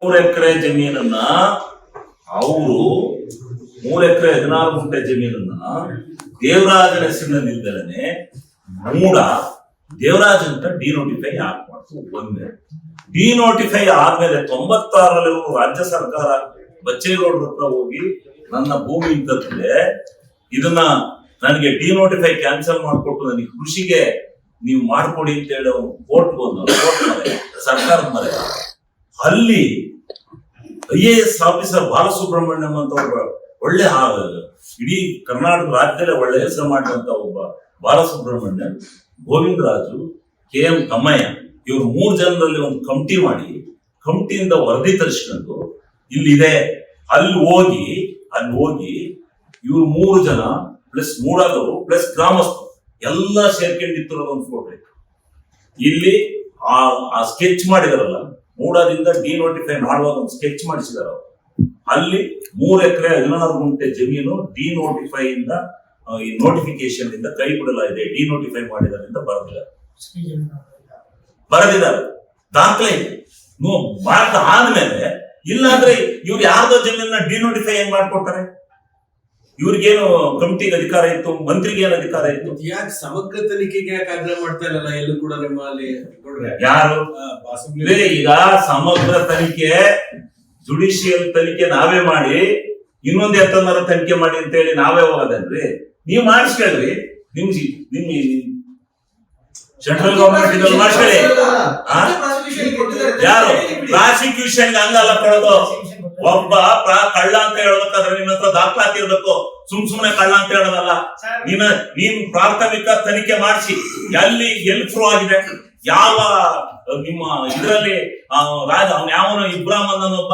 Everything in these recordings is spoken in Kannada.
3 ಎಕರೆ ಜಮೀನನ್ನ ಅವರು 3 ಎಕರೆ 16 ಗುಂಟೆ ಜಮೀನನ್ನ ದೇವರಾಜನ ಹೆಸರಿನಲ್ಲಿದ್ದಲೇ ಮೂಡ ದೇವರಾಜ್ ಅಂತ ಡಿನೋಟಿಫೈ ಮಾಡ್ತು. ಒಂದೇ ಡಿನೋಟಿಫೈ ಆದ್ಮೇಲೆ 96ರಲ್ಲಿ ರಾಜ್ಯ ಸರ್ಕಾರ ಬಚ್ಚೇಗೌಡರ ಹತ್ರ ಹೋಗಿ ನನ್ನ ಭೂಮಿ ಇದ್ದದ್ದೇ ಇದನ್ನ ನನಗೆ ಡಿನೋಟಿಫೈ ಕ್ಯಾನ್ಸಲ್ ಮಾಡಿಕೊಟ್ಟು ನನಗೆ ಕೃಷಿಗೆ ನೀವು ಮಾಡ್ಕೊಡಿ ಅಂತ ಹೇಳಿ ಅವನು ಕೋರ್ಟ್ಗೆ ಹೋದ. ಸರ್ಕಾರದ ಮನೆ ಅಲ್ಲಿ IAS ಆಫೀಸರ್ ಬಾಲಸುಬ್ರಹ್ಮಣ್ಯಂ ಅಂತ ಒಬ್ಬ ಒಳ್ಳೆ ಇಡೀ ಕರ್ನಾಟಕ ರಾಜ್ಯದಲ್ಲೇ ಒಳ್ಳೆ ಹೆಸರು ಮಾಡಿದಂತ ಒಬ್ಬ ಬಾಲಸುಬ್ರಹ್ಮಣ್ಯಂ, ಗೋವಿಂದರಾಜು, KM ಕಮ್ಮಯ್ಯ ಇವರು 3 ಜನರಲ್ಲಿ ಒಂದು ಕಮಿಟಿ ಮಾಡಿ ಕಮಿಟಿಯಿಂದ ವರದಿ ತರಿಸ್ಕೊಂಡು ಇಲ್ಲಿದೆ ಅಲ್ಲಿ ಹೋಗಿ ಇವ್ರು 3 ಜನ ಪ್ಲಸ್ ಮೂಡಾದವರು ಪ್ಲಸ್ ಗ್ರಾಮಸ್ಥರು ಎಲ್ಲ ಸೇರ್ಕೊಂಡಿತ್ತು ಒಂದು ಫೋಟೋ ಇಲ್ಲಿ ಆ ಸ್ಕೆಚ್ ಮಾಡಿದಾರಲ್ಲ, ಮೂಡಾದಿಂದ ಡಿನೋಟಿಫೈ ಮಾಡುವಾಗ ಒಂದು ಸ್ಕೆಚ್ ಮಾಡಿಸಿದಾರ. ಅಲ್ಲಿ 3 ಎಕರೆ 16 ಗುಂಟೆ ಜಮೀನು ಡಿನೋಟಿಫೈ ಇಂದ ಈ ನೋಟಿಫಿಕೇಶನ್ ಇಂದ ಕೈ ಬಿಡಲಾಗಿದೆ. ಡಿನೋಟಿಫೈ ಮಾಡಿದಾರಿಂದ ಬರೆದಿದ್ದಾರೆ, ದಾಖಲೆ ಇದೆ. ಆದ್ಮೇಲೆ ಇಲ್ಲಾಂದ್ರೆ ಇವ್ರು ಯಾರ್ದೋ ಜಮೀನ ಡಿನೋಟಿಫೈ ಹೆಂಗ್ ಮಾಡ್ಕೊಡ್ತಾರೆ? ಇವ್ರಿಗೇನು ಕಮಿಟಿಗೆ ಅಧಿಕಾರ ಇತ್ತು, ಮಂತ್ರಿಗೆ ಏನು ಅಧಿಕಾರ ಇತ್ತು? ಯಾಕೆ ಸಮಗ್ರ ತನಿಖೆಗೆ ಯಾಕೆ ಆಗ್ರಹ ಮಾಡ್ತಾ ಇರಲ್ಲ ಎಲ್ಲೂ ಕೂಡ ನಿಮ್ಮಲ್ಲಿ ಯಾರು? ಈಗ ಸಮಗ್ರ ತನಿಖೆ, ಜುಡಿಷಿಯಲ್ ತನಿಖೆ ನಾವೇ ಮಾಡಿ ಇನ್ನೊಂದು ಎತ್ತನಾರ ತನಿಖೆ ಮಾಡಿ ಅಂತ ಹೇಳಿ ನಾವೇ ಹೋಗೋದನ್ರಿ? ನೀವು ಮಾಡಿಸ್ಕೊಳ್ರಿ, ನಿಮ್ ಸೆಂಟ್ರಲ್ ಗವರ್ಮೆಂಟ್ ಮಾಡಿಸ್ಕೊಳ್ಳಿ. ಯಾರು ಪ್ರಾಸಿಕ್ಯೂಷನ್ ಹಂಗಲ್ಲ ಕೊಡೋದು? ಒಬ್ಬ ಕಳ್ಳ ಅಂತ ಹೇಳ್ಬೇಕಾದ್ರೆ ನಿನ್ನ ಹತ್ರ ದಾಖಲಾತಿ ಇರ್ಬೇಕು. ಸುಮ್ನೆ ಕಳ್ಳ ಅಂತ ಹೇಳೋದಲ್ಲ. ನೀನು ಪ್ರಾಥಮಿಕ ತನಿಖೆ ಮಾಡಿಸಿ ಎಲ್ಲಿ ಪ್ರೂವ್ ಆಗಿದೆ, ಯಾವ ನಿಮ್ಮ ಇದರಲ್ಲಿ ಅವನ್ ಯಾವನು ಇಬ್ರಾಹಿಂ ಅನ್ನೋನೊಬ್ಬ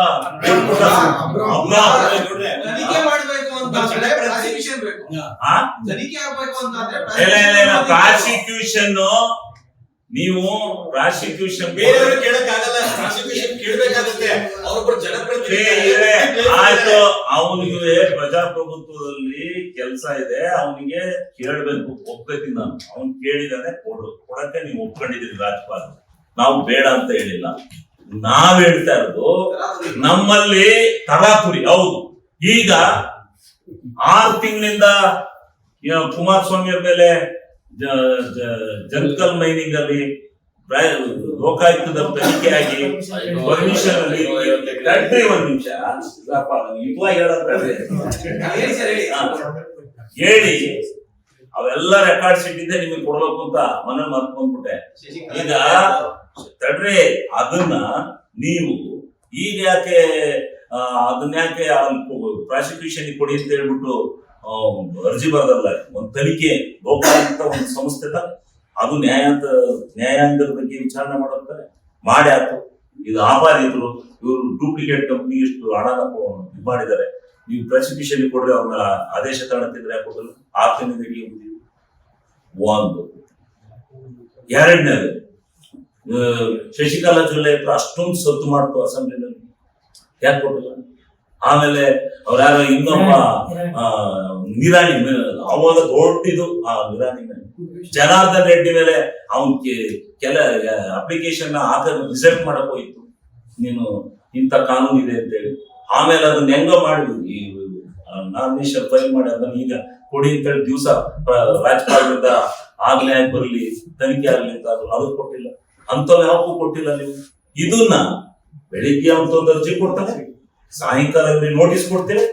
ಪ್ರಾಸಿಕ್ಯೂಷನ್ ನೀವು ಪ್ರಾಸಿಕ್ಯೂಷನ್ ಆಯ್ತು. ಅವನಿಗೆ ಪ್ರಜಾಪ್ರಭುತ್ವದಲ್ಲಿ ಕೆಲಸ ಇದೆ, ಅವನಿಗೆ ಕೇಳಬೇಕು, ಒಪ್ಕೋತೀನಿ ನಾನು. ಅವನ್ ಕೇಳಿದಾನೆ ಕೊಡಕ್ಕೆ ನೀವು ಒಪ್ಕೊಂಡಿದ್ದೀರಿ ರಾಜ್ಯಪಾಲ, ನಾವು ಬೇಡ ಅಂತ ಹೇಳಿಲ್ಲ. ನಾವ್ ಹೇಳ್ತಾ ಇರೋದು ನಮ್ಮಲ್ಲಿ ತರಾತುರಿ. ಹೌದು, ಈಗ 6 ತಿಂಗಳಿಂದ ಕುಮಾರಸ್ವಾಮಿ ಅವ್ರ ಮೇಲೆ ಜಂಕಲ್ ಮೈನಿಂಗ್ ಅಲ್ಲಿ ಲೋಕಾಯುಕ್ತದ ತನಿಖೆ ಆಗಿ ಪರ್ಮಿಷನ್ ಅಲ್ಲಿ ಒಂದ್ ನಿಮಿಷ ಹೇಳಿ ಅವೆಲ್ಲ ರೆಕಾರ್ಡ್ಸ್ ಇಟ್ಟಿದ್ದೆ ನಿಮಗೆ ಕೊಡ್ಬೇಕು ಅಂತ ಮನೆ ಮರ್ಕೊಂಡ್ಬಿಟ್ಟೆ. ಈಗ ತಡ್ರಿ ಅದನ್ನ ನೀವು ಈಗ ಯಾಕೆ ಪ್ರಾಸಿಕ್ಯೂಷನ್ ಕೊಡಿ ಅಂತ ಹೇಳ್ಬಿಟ್ಟು ಅರ್ಜಿ ಬರದಲ್ಲ? ಒಂದು ತನಿಖೆ ಲೋಕಾಯುಕ್ತ ಒಂದು ಸಂಸ್ಥೆ ಅದು ನ್ಯಾಯಾಂಗದ ಬಗ್ಗೆ ವಿಚಾರಣೆ ಮಾಡುತ್ತಾರೆ ಮಾಡಿ ಆಯ್ತು. ಇದು ಆಪಾದಿತರು, ಇವರು ಡೂಪ್ಲಿಕೇಟ್ ಕಂಪ್ನಿ ಇಷ್ಟು ಹಣನ ಇದು ಮಾಡಿದ್ದಾರೆ, ನೀವು ಪ್ರಾಸಿಕ್ಯೂಷನ್ ಕೊಡ್ರಿ, ಅವ್ರ ಮೇಲೆ ಆದೇಶ ತಗೊಳ್ತಿದ್ರೆ ಯಾಕೋದಲ್ಲ? 6 ತಿಂಗಳಿಗೆ ಒಂದು. ಎರಡನೇದು, ಶಶಿಕಲಾ ಜೊಲ್ಲೆ ಹತ್ರ ಅಷ್ಟೊಂದು ಸತ್ತು ಮಾಡ್ತು ಅಸೆಂಬ್ಲಿನಲ್ಲಿ, ಯಾಕೆ ಕೊಟ್ಟಿಲ್ಲ? ಆಮೇಲೆ ಅವ್ರ ಯಾರೋ ಇನ್ನೊಬ್ಬ ನಿರಾಣಿ, ಅವಾಗ ದೊಡ್ಡಿದು ಆ ನಿರಾಣಿ ಜನಾರ್ದನ್ ರೆಡ್ಡಿ ಮೇಲೆ ಅವನ್ ಕೆಲ ಅಪ್ಲಿಕೇಶನ್ ರಿಸೆಕ್ಟ್ ಮಾಡಕ್ ಹೋಯ್ತು, ನೀನು ಇಂಥ ಕಾನೂನು ಇದೆ ಅಂತ ಹೇಳಿ. ಆಮೇಲೆ ಅದನ್ನ ಹೆಂಗ ಮಾಡಿದ್ವಿ, ಈ ನಾಮಿನೇಷನ್ ಫೈಲ್ ಮಾಡಿ ಅದನ್ನ ಈಗ ಕೊಡಿ ಅಂತ ಹೇಳಿ ದಿವಸ ರಾಜ್ಯಪಾಲರಿಂದ ಆಗ್ಲೇ ಆಗಿ ಬರ್ಲಿ, ತನಿಖೆ ಆಗ್ಲಿ ಅಂತ ಅದು ಕೊಟ್ಟಿಲ್ಲ. ಅಂತವ್ ಯಾವಕ್ಕೂ ಕೊಟ್ಟಿಲ್ಲ ನೀವು. ಇದನ್ನ ಬೆಳಿಗ್ಗೆ ಅಂತ ಒಂದು ಅರ್ಜಿ ಕೊಡ್ತಾರೆ, ಸಾಯಂಕಾಲ ನೋಟಿಸ್ ಕೊಡ್ತೀರಿ,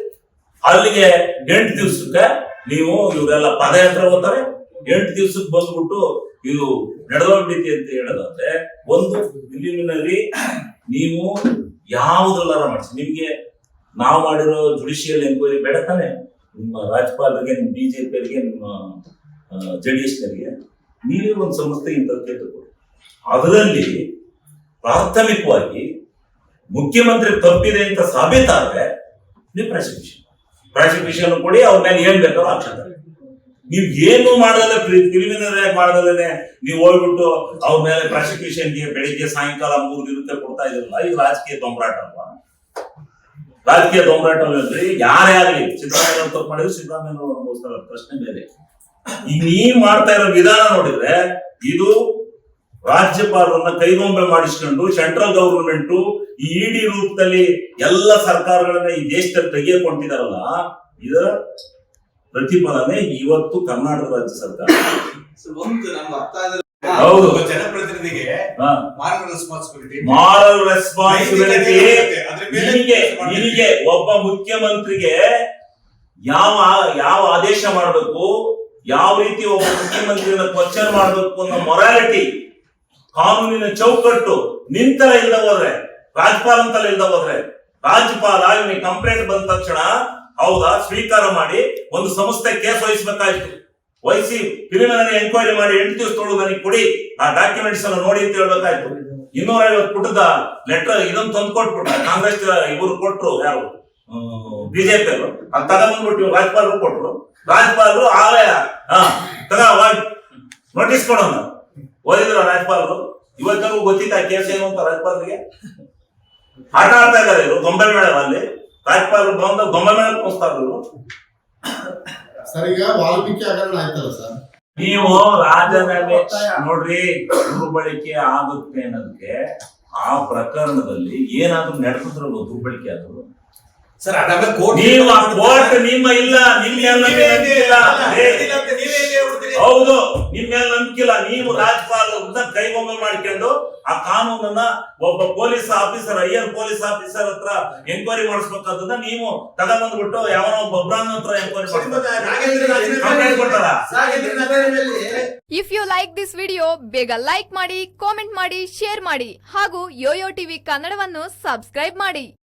ಅಲ್ಲಿಗೆ 8 ದಿವಸಕ್ಕೆ ನೀವು ಇವರೆಲ್ಲ ಪದಯಾತ್ರೆ ಹೋಗ್ತಾರೆ. 8 ದಿವಸಕ್ಕೆ ಬಂದ್ಬಿಟ್ಟು ಇದು ನಡೆದೋಗ್ಬಿಡ್ತಿ ಅಂತ ಹೇಳೋದಾದ್ರೆ, ಒಂದು ಫಿಲಿಮಿನಲ್ಲಿ ನೀವು ಯಾವುದ್ರಲ್ಲಾರ ಮಾಡಿಸಿ, ನಿಮ್ಗೆ ನಾವು ಮಾಡಿರೋ ಜುಡಿಷಿಯಲ್ ಎಂಕ್ವೈರಿ ಬೇಡ ತಾನೆ? ನಿಮ್ಮ ರಾಜ್ಯಪಾಲರಿಗೆ, ನಿಮ್ಮ BJP-ಅವರಿಗೆ, ನಿಮ್ಮ JDS-ನವರಿಗೆ ನೀವೇ ಒಂದು ಸಂಸ್ಥೆ ಇಂಥ ಕೇಳ್ಕೊಡಿ. ಅದರಲ್ಲಿ ಪ್ರಾಥಮಿಕವಾಗಿ ಮುಖ್ಯಮಂತ್ರಿ ತಪ್ಪಿದೆ ಅಂತ ಸಾಬೀತಾದ್ರೆ ನೀವು ಪ್ರಾಸಿಕ್ಯೂಷನ್ ಕೊಡಿ, ಅವ್ರ ಮೇಲೆ ಏನ್ ಬೇಕಾದ್ರೂ ಆಕ್ಷನ್. ನೀವ್ ಏನು ಮಾಡದಲ್ಲ, ಪ್ರಿಲಿಮಿನರಿ ಆಗಿ ಮಾಡದಲ್ಲೇ ನೀವು ಹೋಗ್ಬಿಟ್ಟು ಅವ್ರ ಮೇಲೆ ಪ್ರಾಸಿಕ್ಯೂಷನ್ಗೆ ಬೆಳಿಗ್ಗೆ ಸಾಯಂಕಾಲ 3 ದಿನಕ್ಕೆ ಕೊಡ್ತಾ ಇದ್ರಲ್ಲ, ಇದು ರಾಜಕೀಯ ದೊಂಬರಾಟ ಅಲ್ವಾ? ರಾಜಕೀಯ ದೊಂಬರಾಟ ಅಲ್ರಿ? ಯಾರೇ ಆಗ್ಲಿ, ಸಿದ್ದರಾಮಯ್ಯ ತಪ್ಪು ಮಾಡಿದ್ರು ಸಿದ್ದರಾಮಯ್ಯ ಅನುಭವಿಸ್ತಾರೆ, ಪ್ರಶ್ನೆ ಬೇರೆ. ಈಗ ನೀವ್ ಮಾಡ್ತಾ ಇರೋ ವಿಧಾನ ನೋಡಿದ್ರೆ ಇದು ರಾಜ್ಯಪಾಲರನ್ನ ಕೈಗೊಂಬೆ ಮಾಡಿಸ್ಕೊಂಡು ಸೆಂಟ್ರಲ್ ಗವರ್ನಮೆಂಟ್ ಈ ಇಡಿ ರೂಪದಲ್ಲಿ ಎಲ್ಲ ಸರ್ಕಾರಗಳನ್ನ ಈ ದೇಶದಲ್ಲಿ ತೆಗೆದುಕೊಂಡಿದಾರಲ್ಲ, ಇದರ ಪ್ರತಿಫಲನೆ ಇವತ್ತು ಕರ್ನಾಟಕ ರಾಜ್ಯ ಸರ್ಕಾರ. ಒಂದು ನಮ್ಗೆ ಅರ್ಥ ಆಗಲ್ಲ. ಹೌದು. ಒಬ್ಬ ಜನಪ್ರತಿನಿಧಿಗೆ ಮಾರಲ್ ರೆಸ್ಪಾನ್ಸಿಬಿಲಿಟಿ ನಿನಗೆ ಒಬ್ಬ ಮುಖ್ಯಮಂತ್ರಿಗೆ ಯಾವ ಆದೇಶ ಮಾಡಬೇಕು, ಯಾವ ರೀತಿ ಒಬ್ಬ ಮುಖ್ಯಮಂತ್ರಿಯನ್ನ ಕ್ವಶನ್ ಮಾಡಬೇಕು ಅನ್ನೋ ಮೊರಾಲಿಟಿ, ಕಾನೂನಿನ ಚೌಕಟ್ಟು ನಿಂತರ ಇಲ್ದ ಹೋದ್ರೆ, ರಾಜ್ಯಪಾಲ ಅಂತಲ್ಲ ಇಲ್ದ ಹೋದ್ರೆ, ರಾಜ್ಯಪಾಲ ಇವನಿಗೆ ಕಂಪ್ಲೇಂಟ್ ಬಂದ ತಕ್ಷಣ ಹೌದಾ ಸ್ವೀಕಾರ ಮಾಡಿ ಒಂದು ಸಂಸ್ಥೆ ಕೇಸ್ ವಹಿಸಬೇಕಾಯ್ತು. ವಹಿಸಿ ಕ್ರಿಮಿನಲ್ ಎಂಕ್ವೈರಿ ಮಾಡಿ 8 ದಿವಸ ನನಗೆ ಕೊಡಿ, ಆ ಡಾಕ್ಯುಮೆಂಟ್ಸ್ ಅನ್ನು ನೋಡಿ ಅಂತ ಹೇಳ್ಬೇಕಾಯ್ತು. 250 ಪುಟದ ಲೆಟರ್ ಇದನ್ನು ತಂದು ಕೊಟ್ಬಿಟ್ಟ. ಕಾಂಗ್ರೆಸ್ ಇವರು ಕೊಟ್ರು, ಯಾರು ಬಿಜೆಪಿ ಅವರು, ಅದು ತಗೊಂಡ್ಬಿಟ್ಟು ರಾಜ್ಯಪಾಲರು ಕೊಟ್ರು. ರಾಜ್ಯಪಾಲರು ಆಲಯ ನೋಟಿಸ್ ಕೊಡೋಣ ಓದಿದ್ರು ರಾಜ್ಯಪಾಲರು. ಇವತ್ತರೆಗೂ ಗೊತ್ತಿತ್ತ ಕೇಸ್ ಏನು ಅಂತ ರಾಜ್ಯಪಾಲರಿಗೆ? ಆಟ ಆಡ್ತಾ ಇದ್ದಾರೆ ಇವರು ಗೊಂಬೆ ಮೇಳ. ಅಲ್ಲಿ ರಾಜ್ಯಪಾಲರು ಬಂದ ಗೊಂಬೆ ಮೇಳ ಕೂರಿಸ್ತಾರೆ ಇವರು. ಸರ್, ಈಗ ವಾಲ್ಮೀಕಿ ಹಗರಣ ಆಯ್ತಲ್ಲ ಸರ್, ನೀವು ರಾಜೀನಾಮೆ ನೋಡ್ರಿ, ದುರ್ಬಳಕೆ ಆಗುತ್ತೆ ಅನ್ನೋದಕ್ಕೆ ಆ ಪ್ರಕರಣದಲ್ಲಿ ಏನಾದ್ರೂ ನಡೆಸಿದ್ರಲ್ಲ ದುರ್ಬಳಕೆ ಆದ್ರು ಸರ್, ಅದಾದ್ಮೇಲೆ ಕೋರ್ಟ್ ನೀವು ಆ ಕೋರ್ಟ್ ನಿಮ್ಮ ಇಲ್ಲ, ನಿಮ್ಮ ಮೇಲೆ ನಂಬಿಕೆ ಇಲ್ಲ. ಹೌದು, ನಿಮ್ಮ ಮೇಲೆ ನಂಬಿಕೆ ಇಲ್ಲ. ನೀವು ರಾಜ್ಯಪಾಲ ಕೈಗೊಂಬೆ ಮಾಡ್ಕೊಂಡು ಆ ಕಾನೂನನ್ನ ಒಬ್ಬ police officer, higher police officer ಹತ್ರ ಎಂಕ್ವೈರಿ ಮಾಡಿಸ್ಬೇಕಾದನ್ನ ನೀವು ತಗೊಂಡ್ಬಂದ್ಬಿಟ್ಟು ಯಾವನೋ ಒಬ್ಬ ಒಬ್ರಾನ್ ಹತ್ರ ಎಂಕ್ವೈರಿ ಕೊಡ್ತಾರ. If you like this video, ಬೇಗ ಲೈಕ್ ಮಾಡಿ, ಕಾಮೆಂಟ್ ಮಾಡಿ, ಶೇರ್ ಮಾಡಿ ಹಾಗೂ ಯೋಯೋ ಟಿವಿ ಕನ್ನಡವನ್ನು ಸಬ್ಸ್ಕ್ರೈಬ್ ಮಾಡಿ.